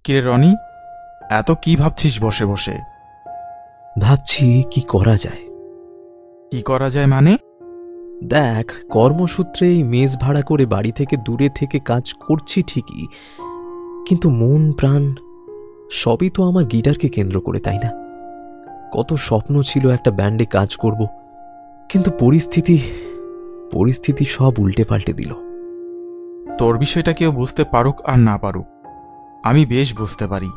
কিরে রনি, এত কি ভাবছিস বসে বসে? ভাবছি কি করা যায়। কি করা যায় মানে? দেখ, কর্মসূত্রে এই মেস ভাড়া করে বাড়ি থেকে দূরে থেকে কাজ করছি ঠিকই, কিন্তু মন প্রাণ সবই তো আমার গিটারকে কেন্দ্র করে, তাই না? কত স্বপ্ন ছিল একটা ব্যান্ডে কাজ করব, কিন্তু পরিস্থিতি সব উল্টে পাল্টে দিল। তোর বিষয়টা কেউ বুঝতে পারুক আর না পারুক, আমি বেশ বুঝতে পারি।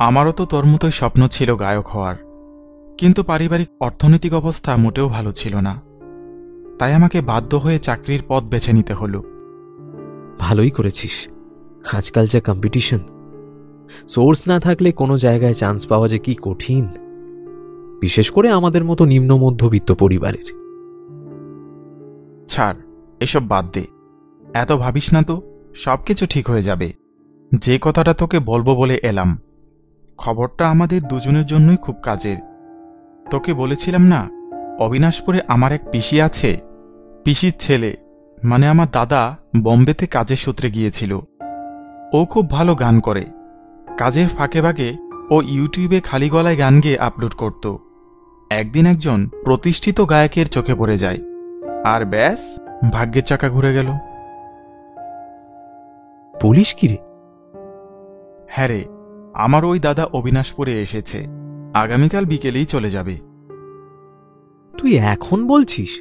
আমারও তো তোর মতোই স্বপ্ন ছিল গায়ক হওয়ার, কিন্তু পারিবারিক অর্থনৈতিক অবস্থা মোটেও ভালো ছিল না, তাই আমাকে বাধ্য হয়ে চাকরির পথ বেছে নিতে হলো। ভালোই করেছিস। আজকাল যা কম্পিটিশন, সোর্স না থাকলে কোনো জায়গায় চান্স পাওয়া যে কি কঠিন, বিশেষ করে আমাদের মতো নিম্ন মধ্যবিত্ত পরিবারের। ছাড়, এসব বাদ দে, এত ভাবিস না তো, সবকিছু ঠিক হয়ে যাবে। যে কথাটা তোকে বলবো বলে এলাম, খবরটা আমাদের দুজনের জন্যই খুব কাজের। তোকে বলেছিলাম না, অবিনাশপুরে আমার এক পিসি আছে। পিসির ছেলে মানে আমার দাদা বোম্বেতে কাজের সূত্রে গিয়েছিল। ও খুব ভালো গান করে। কাজের ফাঁকে ফাঁকে ও ইউটিউবে খালি গলায় গান গেয়ে আপলোড করত। একদিন একজন প্রতিষ্ঠিত গায়কের চোখে পড়ে যায়, আর ব্যাস, ভাগ্যের চাকা ঘুরে গেল। পুলিশ কি রে? হ্যাঁ রে, আমার ওই দাদা অবিনাশপুরে এসেছে, আগামীকাল বিকেলেই চলে যাবে। তুই এখন বলছিস?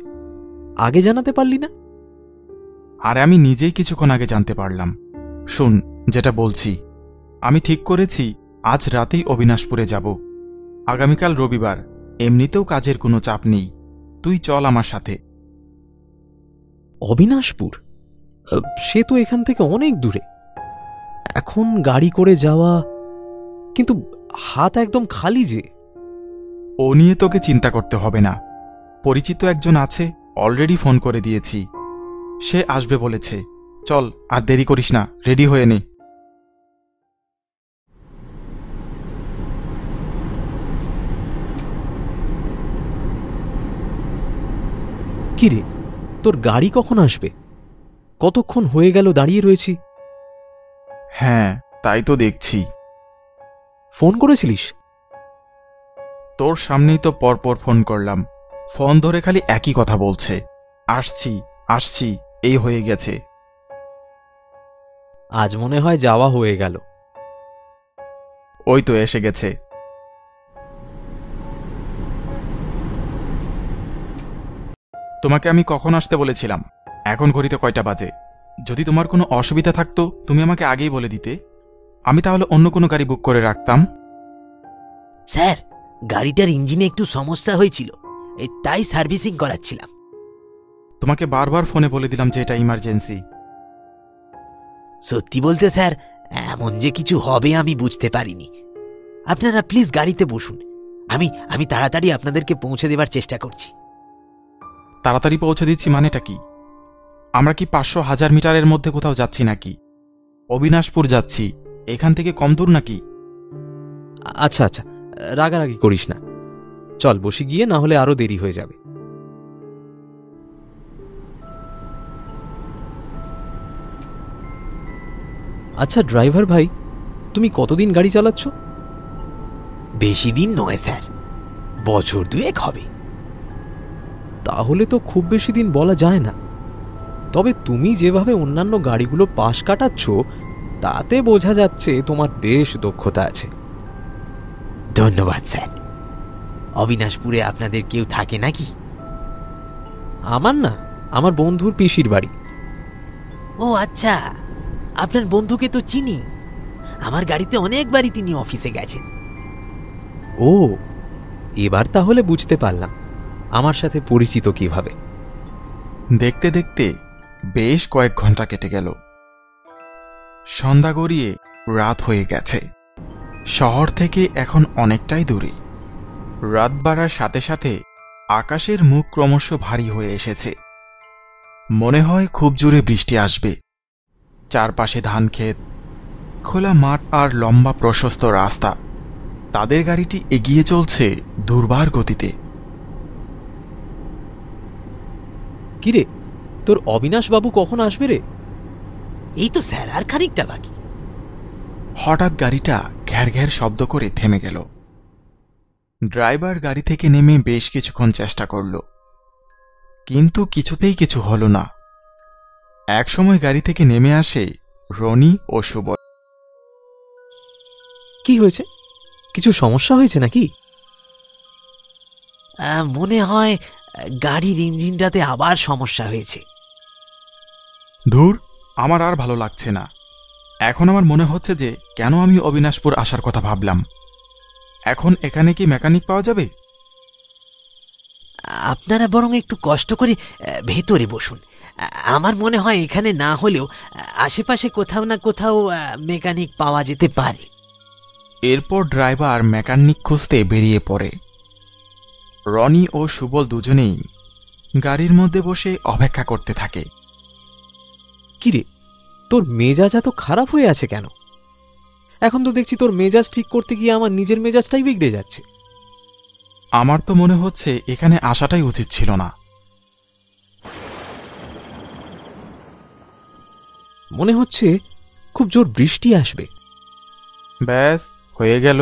আগে জানাতে পারলি না? আর আমি নিজেই কিছুক্ষণ আগে জানতে পারলাম। শুন, যেটা বলছি, আমি ঠিক করেছি আজ রাতেই অবিনাশপুরে যাব। আগামীকাল রবিবার, এমনিতেও কাজের কোনো চাপ নেই। তুই চল আমার সাথে। অবিনাশপুর? সে তো এখান থেকে অনেক দূরে। এখন গাড়ি করে যাওয়া, কিন্তু হাত একদম খালি যে। ও নিয়ে তোকে চিন্তা করতে হবে না, পরিচিত একজন আছে, অলরেডি ফোন করে দিয়েছি, সে আসবে বলেছে। চল, আর দেরি করিস না, রেডি হয়ে নে। কিরে, তোর গাড়ি কখন আসবে? কতক্ষণ হয়ে গেল দাঁড়িয়ে রয়েছি। হ্যাঁ, তাই তো দেখছি। ফোন করেছিলিস? তোর সামনেই তো পরপর ফোন করলাম, ফোন ধরে খালি একই কথা বলছে, আসছি আসছি, এই হয়ে গেছে। আজ মনে হয় যাওয়া হয়ে গেল। ওই তো এসে গেছে। তোমাকে আমি কখন আসতে বলেছিলাম? এখন ঘড়িতে কয়টা বাজে? যদি তোমার কোনো অসুবিধা থাকতো তুমি আমাকে আগেই বলে দিতে, আমি তাহলে অন্য কোনো গাড়ি বুক করে রাখতাম। স্যার, গাড়িটার ইঞ্জিনে একটু সমস্যা হয়েছিল, তাই সার্ভিসিং করাচ্ছিলাম। তোমাকে বারবার ফোনে বলে দিলাম যে এটা ইমার্জেন্সি। সত্যি বলতে স্যার, এমন যে কিছু হবে আমি বুঝতে পারিনি। আপনারা প্লিজ গাড়িতে বসুন, আমি তাড়াতাড়ি আপনাদেরকে পৌঁছে দেবার চেষ্টা করছি। তাড়াতাড়ি পৌঁছে দিচ্ছি মানেটা কি? আমরা কি 500-1000 মিটারের মধ্যে কোথাও যাচ্ছি নাকি? অবিনাশপুর যাচ্ছি, এখান থেকে কম দূর নাকি? আচ্ছা আচ্ছা, রাগারাগি করিস না, চল বসে গিয়ে, না হলে আরো দেরি হয়ে যাবে। আচ্ছা ড্রাইভার ভাই, তুমি কতদিন গাড়ি চালাচ্ছ? বেশি দিন নয় স্যার, বছর 2 হবে। তাহলে তো খুব বেশি দিন বলা যায় না, তবে তুমি যেভাবে অন্যান্য গাড়িগুলো পাশ কাটাচ্ছ, তাতে বোঝা যাচ্ছে তোমার বেশ দক্ষতা আছে। ধন্যবাদ স্যার। অবিনাশপুরে আপনাদের কেউ থাকে নাকি? আমার না, আমার বন্ধুর পিসির বাড়ি। ও আচ্ছা, আপনার বন্ধুকে তো চিনি, আমার গাড়িতে অনেকবারই তিনি অফিসে গেছেন। ও, এবার তাহলে বুঝতে পারলাম আমার সাথে পরিচিত কিভাবে। দেখতে দেখতে বেশ কয়েক ঘন্টা কেটে গেল। সন্ধ্যা গড়িয়ে রাত হয়ে গেছে। শহর থেকে এখন অনেকটাই দূরে। রাত বাড়ার সাথে সাথে আকাশের মুখ ক্রমশ ভারী হয়ে এসেছে। মনে হয় খুব জোরে বৃষ্টি আসবে। চারপাশে ধান ক্ষেত, খোলা মাঠ আর লম্বা প্রশস্ত রাস্তা। তাদের গাড়িটি এগিয়ে চলছে দুর্বার গতিতে। কিরে, তোর অবিনাশ বাবু কখন আসবে রে? এই তো স্যার, আর খানিকটা বাকি। হঠাৎ গাড়িটা ঘ্যার ঘ্যার শব্দ করে থেমে গেল। ড্রাইভার গাড়ি থেকে নেমে বেশ কিছুক্ষণ চেষ্টা করল, কিন্তু কিছুতেই কিছু হল না। একসময় গাড়ি থেকে নেমে আসে রনি ও সুবল। কি হয়েছে? কিছু সমস্যা হয়েছে নাকি? মনে হয় গাড়ির ইঞ্জিনটাতে আবার সমস্যা হয়েছে। ধুর, আমার আর ভালো লাগছে না। এখন আমার মনে হচ্ছে যে কেন আমি অবিনাশপুর আসার কথা ভাবলাম। এখন এখানে কি মেকানিক পাওয়া যাবে? আপনারা বরং একটু কষ্ট করে ভেতরে বসুন। আমার মনে হয় এখানে না হলেও আশেপাশে কোথাও না কোথাও মেকানিক পাওয়া যেতে পারে। এরপর ড্রাইভার মেকানিক খুঁজতে বেরিয়ে পড়ে। রনি ও সুবল দুজনেই গাড়ির মধ্যে বসে অপেক্ষা করতে থাকে। কিরে, তোর মেজাজ এত খারাপ হয়ে আছে কেন? এখন তো দেখছি তোর মেজাজ ঠিক করতে গিয়ে আমার নিজের মেজাজটাই বিগড়ে যাচ্ছে। আমার তো মনে হচ্ছে এখানে আসাটাই উচিত ছিল না। মনে হচ্ছে খুব জোর বৃষ্টি আসবে। ব্যাস, হয়ে গেল।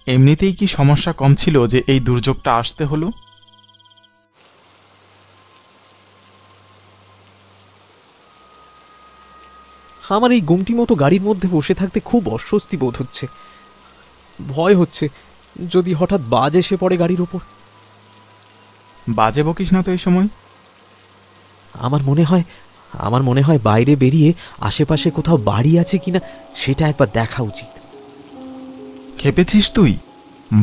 এমনিতেই কি সমস্যা কম ছিল যে এই দুর্যোগটা আসতে হলো? আমার এই গুমটি মতো গাড়ির মধ্যে বসে থাকতে খুব অস্বস্তি বোধ হচ্ছে। ভয় হচ্ছে যদি হঠাৎ বাজ এসে পড়ে গাড়ির ওপর। বাজে বকিস না তো এই সময়। আমার মনে হয় বাইরে বেরিয়ে আশেপাশে কোথাও বাড়ি আছে কিনা সেটা একবার দেখা উচিত। খেপেছিস তুই?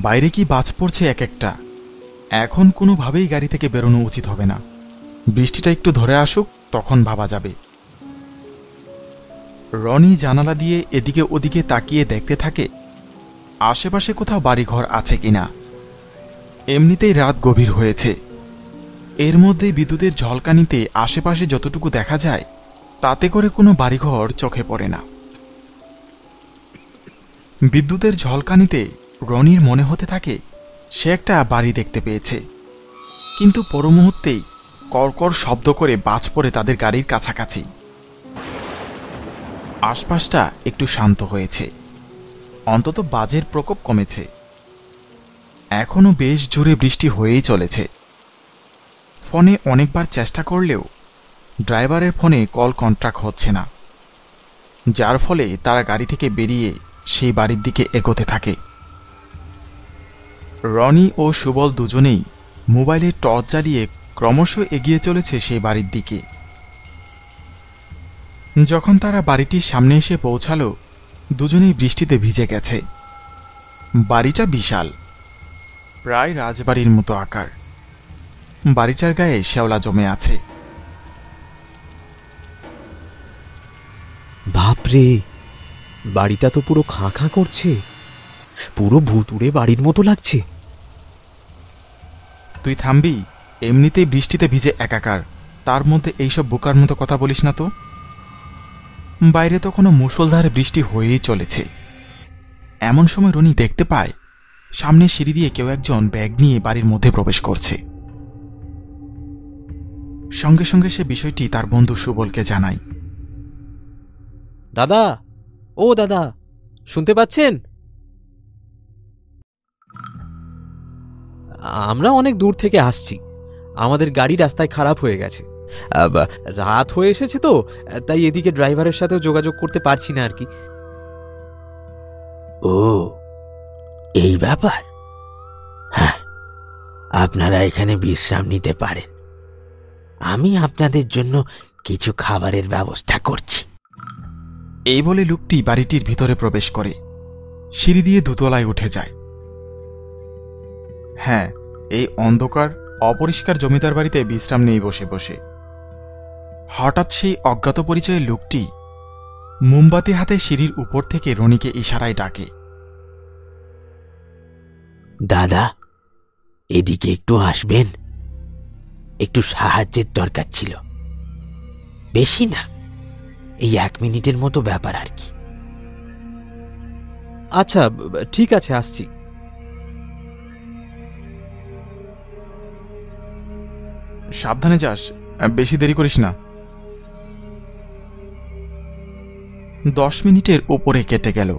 বাইরে কি বাজ পড়ছে এক একটা। এখন কোনোভাবেই গাড়ি থেকে বেরোনো উচিত হবে না। বৃষ্টিটা একটু ধরে আসুক, তখন ভাবা যাবে। রনি জানালা দিয়ে এদিকে ওদিকে তাকিয়ে দেখতে থাকে আশেপাশে কোথাও বাড়িঘর আছে কিনা। এমনিতেই রাত গভীর হয়েছে। এর মধ্যে বিদ্যুতের ঝলকানিতে আশেপাশে যতটুকু দেখা যায় তাতে করে কোনো বাড়িঘর চোখে পড়ে না। বিদ্যুতের ঝলকানিতে রনির মনে হতে থাকে সে একটা বাড়ি দেখতে পেয়েছে, কিন্তু পরমুহূর্তেই কড়কড় শব্দ করে বাজ পড়ে তাদের গাড়ির কাছাকাছি। আশপাশটা একটু শান্ত হয়েছে, অন্তত বাজের প্রকোপ কমেছে। এখনো বেশ জোরে বৃষ্টি হয়েই চলেছে। ফোনে অনেকবার চেষ্টা করলেও ড্রাইভারের ফোনে কল কন্ট্যাক্ট হচ্ছে না, যার ফলে তারা গাড়ি থেকে বেরিয়ে সেই বাড়ির দিকে এগোতে থাকে। রনি ও সুবল দুজনেই মোবাইলে টর্চ জ্বালিয়ে ক্রমশ এগিয়ে চলেছে সেই বাড়ির দিকে। যখন তারা বাড়িটির সামনে এসে পৌঁছালো, দুজনেই বৃষ্টিতে ভিজে গেছে। বাড়িটা বিশাল, প্রায় রাজবাড়ির মতো আকার। বাড়িটার গায়ে শ্যাওলা জমে আছে। বাপরে, বাড়িটা তো পুরো খাঁ খাঁ করছে। পুরো ভুতুড়ে বাড়ির মতো লাগছে। তুই থামবি? এমনিতেই বৃষ্টিতে ভিজে একাকার, তার মধ্যে এইসব বোকার মতো কথা বলিস না তো। বাইরে তো কোনো মুষলধারে বৃষ্টি হয়েই চলেছে। এমন সময় রনি দেখতে পায় সামনে সিঁড়ি দিয়ে কেউ একজন ব্যাগ নিয়ে বাড়ির মধ্যে প্রবেশ করছে। সঙ্গে সঙ্গে সে বিষয়টি তার বন্ধু সুবলকে জানায়। দাদা, ও দাদা, শুনতে পাচ্ছেন? আমরা অনেক দূর থেকে আসছি। আমাদের গাড়ি রাস্তায় খারাপ হয়ে গেছে। রাত হয়ে এসেছে তো, তাই এদিকে ড্রাইভারের সাথেও যোগাযোগ করতে পারছি না আর কি। ও, এই ব্যাপার। হ্যাঁ, আপনারা এখানে বিশ্রাম নিতে পারেন। আমি আপনাদের জন্য কিছু খাবারের ব্যবস্থা করছি। এই বলে লোকটি বাড়িটির ভিতরে প্রবেশ করে, সিঁড়ি দিয়ে দোতলায় উঠে যায়। হ্যাঁ, এই অন্ধকার অপরিষ্কার জমিদার বাড়িতে বিশ্রাম নেই বসে বসে। হঠাৎ সেই অজ্ঞাত পরিচয়ের লোকটি মোমবাতি হাতে সিঁড়ির উপর থেকে রনিকে ইশারায় ডাকে। দাদা, এদিকে একটু আসবেন। একটু সাহায্যের দরকার ছিল। বেশি না, এই 1 মিনিটের মতো ব্যাপার আর কি। আচ্ছা, ঠিক আছে, আসছি। সাবধানে যাস, বেশি দেরি করিস না। 10 মিনিটের ওপরে কেটে গেল।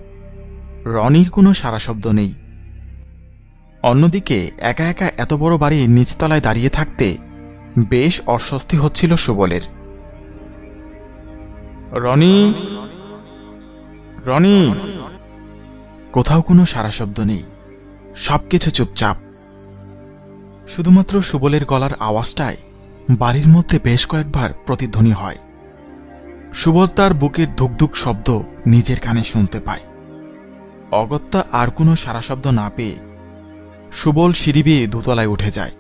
রনির কোনো সারা শব্দ নেই। অন্যদিকে একা একা এত বড় বাড়ির নিচতলায় দাঁড়িয়ে থাকতে বেশ অস্বস্তি হচ্ছিল সুবলের। রনি, রনি, কোথাও কোনো সারা শব্দ নেই, সবকিছু চুপচাপ। শুধুমাত্র সুবলের গলার আওয়াজটায় বাড়ির মধ্যে বেশ কয়েকবার প্রতিধ্বনি হয়। সুবল তার বুকের ধুকধুক শব্দ নিজের কানে শুনতে পায়। অগত্যা আর কোনো সারা শব্দ না পেয়ে সুবল সিঁড়ি বেয়ে দোতলায় উঠে যায়।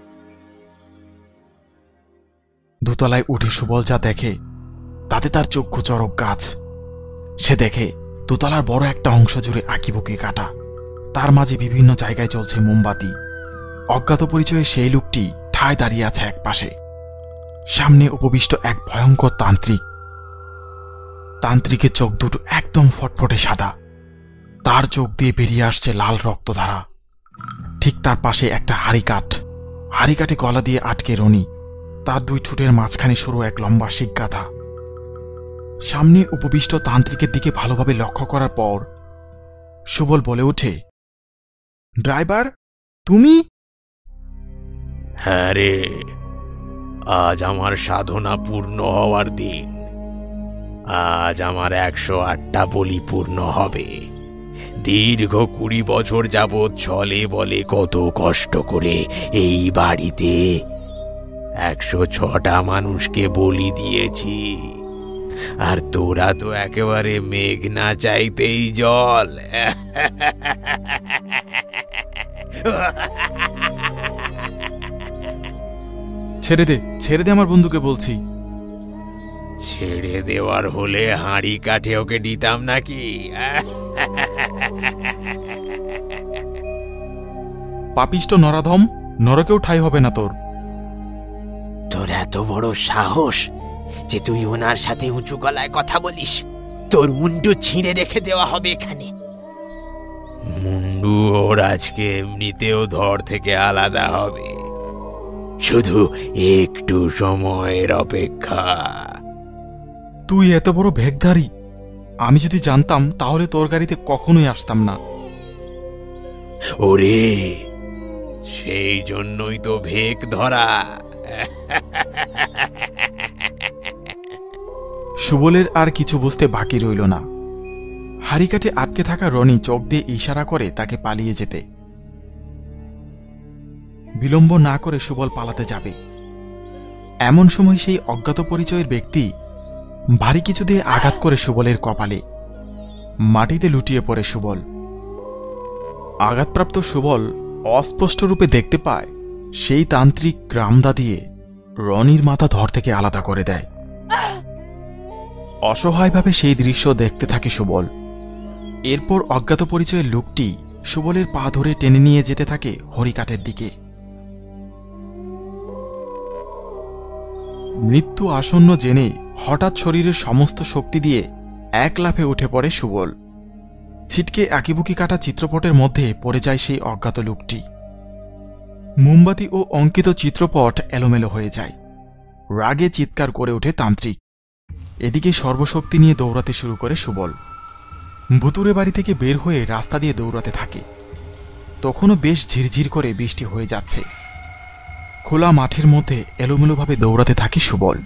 দোতলায় উঠে সুবল যা দেখে তাতে তার চক্ষু চড়ক গাছ। সে দেখে দোতলার বড় একটা অংশ জুড়ে আঁকিবুকি কাটা, তার মাঝে বিভিন্ন জায়গায় জ্বলছে মোমবাতি। অজ্ঞাত পরিচয়ে সেই লোকটি ঠায় দাঁড়িয়ে আছে এক পাশে। সামনে উপবিষ্ট এক ভয়ঙ্কর তান্ত্রিক। তান্ত্রিকের চোখ দুটো একদম ফটফটে সাদা, তার চোখ দিয়ে বেরিয়ে আসছে লাল রক্তধারা। ঠিক তার পাশে একটা হাড়িকাঠে গলা দিয়ে আটকে রনি, তার দুই ঠোঁটের মাঝখানে সরু এক লম্বা শিকগাথা। সামনে উপবিষ্ট তান্ত্রিকের দিকে ভালোভাবে লক্ষ্য করার পর সুবল বলে ওঠে, ড্রাইভার তুমি? হ্যাঁ রে, আজ আমার সাধনা পূর্ণ হওয়ার দিন। আজ আমার 108টা বলি পূর্ণ হবে। দীর্ঘ 20 বছর যাবৎ ছলে বলে কত কষ্ট করে এই বাড়িতে 106টা মানুষকে বলি দিয়েছি, আর তোরা তো একেবারে মেঘ না চাইতেই জল। ছেড়ে দে আমার বন্ধুকে বলছি। ছেড়ে দেওয়ার হলে হাঁড়ি কাঠে ওকে দিতাম নাকি? পাপিষ্ট নরাধম, নরকেও ঠাঁই হবে না তোর। তোর এত বড় সাহস যে তুই ওনার সাথে উঁচু গলায় কথা বলিস? তোর মুন্ডু ছিঁড়ে রেখে দেওয়া হবে এখানে। মুন্ডু ওর আজকে এমনিতেও ধর থেকে আলাদা হবে, শুধু একটু সময়ের অপেক্ষা। তুই এত বড় ভেকধারী, আমি যদি জানতাম তাহলে তোর গাড়িতে কখনোই আসতাম না। ওরে, সেই জন্যই তো ভেক ধরা। সুবলের আর কিছু বুঝতে বাকি রইল না। হাড়িকাঠে আটকে থাকা রনি চোখ দিয়ে ইশারা করে তাকে পালিয়ে যেতে। বিলম্ব না করে সুবল পালাতে যাবে, এমন সময় সেই অজ্ঞাত পরিচয়ের ব্যক্তি ভারী কিছু দিয়ে আঘাত করে সুবলের কপালে। মাটিতে লুটিয়ে পড়ে সুবল। আঘাতপ্রাপ্ত সুবল অস্পষ্ট রূপে দেখতে পায় সেই তান্ত্রিক রামদা দিয়ে রনির মাথা ধর থেকে আলাদা করে দেয়। অসহায়ভাবে সেই দৃশ্য দেখতে থাকে সুবল। এরপর অজ্ঞাত পরিচয়ের লোকটি সুবলের পা ধরে টেনে নিয়ে যেতে থাকে হরিকাঠের দিকে। মৃত্যু আসন্ন জেনে হঠাৎ শরীরের সমস্ত শক্তি দিয়ে এক লাফে উঠে পড়ে সুবল। ছিটকে আঁকিবুকি কাটা চিত্রপটের মধ্যে পড়ে যায় সেই অজ্ঞাত লোকটি। মোমবাতি ও অঙ্কিত চিত্রপট এলোমেলো হয়ে যায়। রাগে চিৎকার করে ওঠে তান্ত্রিক। এদিকে সর্বশক্তি নিয়ে দৌড়াতে শুরু করে সুবল। ভুতুরে বাড়ি থেকে বের হয়ে রাস্তা দিয়ে দৌড়াতে থাকে। তখনও বেশ ঝিরঝির করে বৃষ্টি হয়ে যাচ্ছে। খোলা মাঠের মধ্যে এলোমেলোভাবে দৌড়াতে থাকে সুবল।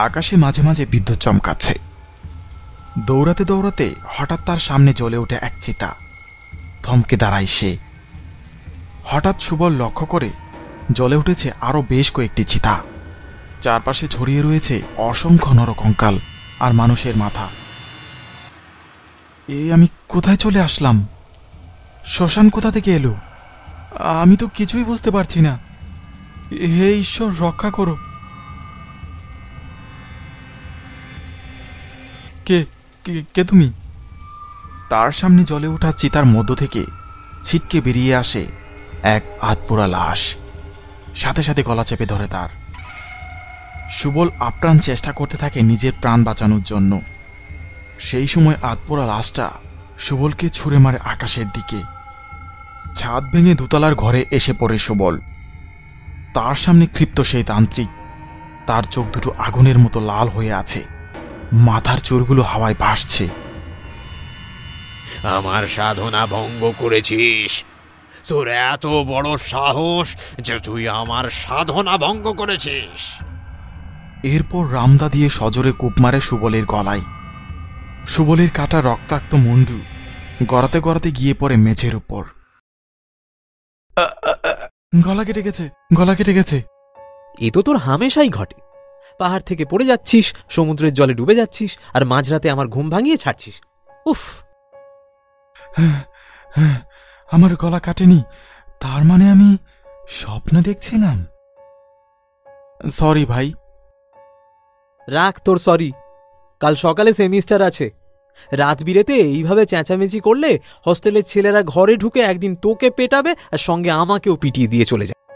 আকাশে মাঝে মাঝে বিদ্যুৎ চমকাচ্ছে। দৌড়াতে দৌড়াতে হঠাৎ তার সামনে জ্বলে ওঠে এক চিতা। থমকে দাঁড়ায় সে। হঠাৎ সুবল লক্ষ্য করে জ্বলে উঠেছে আরও বেশ কয়েকটি চিতা। চারপাশে ছড়িয়ে রয়েছে অসংখ্য নরকঙ্কাল আর মানুষের মাথা। আমি কোথায় চলে আসলাম? শ্মশান কোথা থেকে এলো? আমি তো কিছুই বুঝতে পারছি না। হে ঈশ্বর, রক্ষা করো। কে কে তুমি? তার সামনে জ্বলে ওঠা চিতার মধ্য থেকে ছিটকে বেরিয়ে আসে এক আধপোড়া লাশ। সাথে সাথে গলা চেপে ধরে তার। সুবল আপ্রাণ চেষ্টা করতে থাকে নিজের প্রাণ বাঁচানোর জন্য। সেই সময় আধপোড়া লাশটা সুবলকে ছুঁড়ে মারে আকাশের দিকে। ছাদ ভেঙে দোতলার ঘরে এসে পড়ে সুবল। তার সামনে ক্ষিপ্ত সেই তান্ত্রিক। তার চোখ দুটো আগুনের মতো লাল হয়ে আছে, মাথার চুলগুলো হাওয়ায় ভাসছে। আমার সাধনা ভঙ্গ করেছিস? তোর এত বড় সাহস যে তুই আমার সাধনা ভঙ্গ করেছিস? এরপর রামদা দিয়ে সজোরে কূপ মারে সুবলের গলায়। সুবলের কাটা রক্তাক্ত মুন্ডু গড়াতে গড়াতে গিয়ে পড়ে মেঝের উপর। গলা কেটে গেছে, গলা কেটে গেছে। এ তো তোর হামেশাই ঘটে। পাহাড় থেকে পড়ে যাচ্ছিস, সমুদ্রের জলে ডুবে যাচ্ছিস, আর মাঝরাতে আমার ঘুম ভাঙিয়ে ছাড়ছিস। উফ! আমার গলা কাটেনি, তার মানে আমি স্বপ্ন দেখছিলাম। সরি ভাই। রাখ তোর সরি। কাল সকালে সেমিস্টার আছে। রাত বিরেতে এইভাবে চেঁচামেচি করলে হোস্টেলের ছেলেরা ঘরে ঢুকে একদিন তোকে পেটাবে আর সঙ্গে আমাকেও পিটিয়ে দিয়ে চলে যাবে।